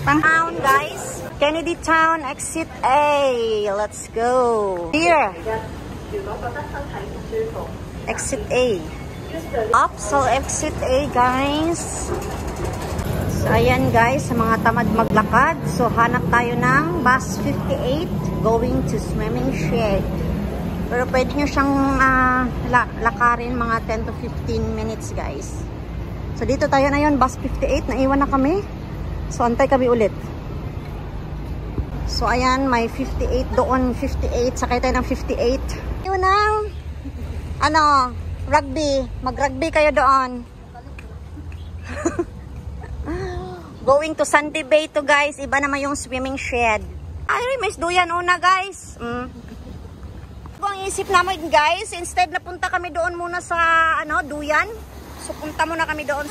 Town, guys. Kennedy Town, exit A. Let's go. Here. Exit A. Up, so exit A, guys. So, ayan, guys, sa mga tamad maglakad. So, hanap tayo ng bus 58 going to Swimming Shed. Pero pwede nyo siyang lakarin mga 10 to 15 minutes, guys. So, dito tayo na yun, bus 58. Naiwan na kami. So, antay kami ulit. So, ayan, may 58 doon, 58. Sakay tayo ng 58. Yun na. Ano, rugby. Mag-rugby kayo doon. Going to Sandy Bay to, guys. Iba naman yung swimming shed. Ay, may duyan una, guys. Ang isip namin, guys, instead na punta kami doon muna sa, duyan. So, punta muna kami doon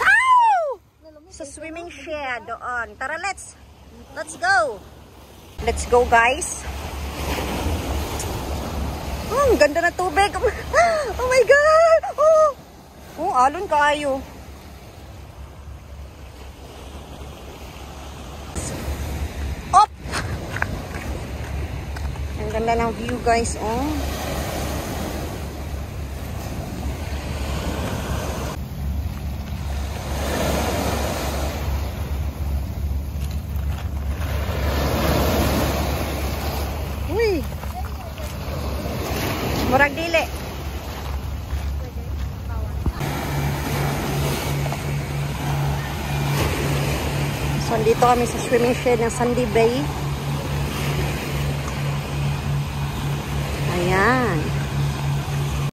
sa swimming shed doon. Tara, let's go. Let's go, guys. Oh, ang ganda na tubig. Oh my God. Oh, alon kaayo. Op. Ang ganda ng view, guys. Oh. Murag dili. So, dito kami sa swimming shed ng Sandy Bay. Ayan.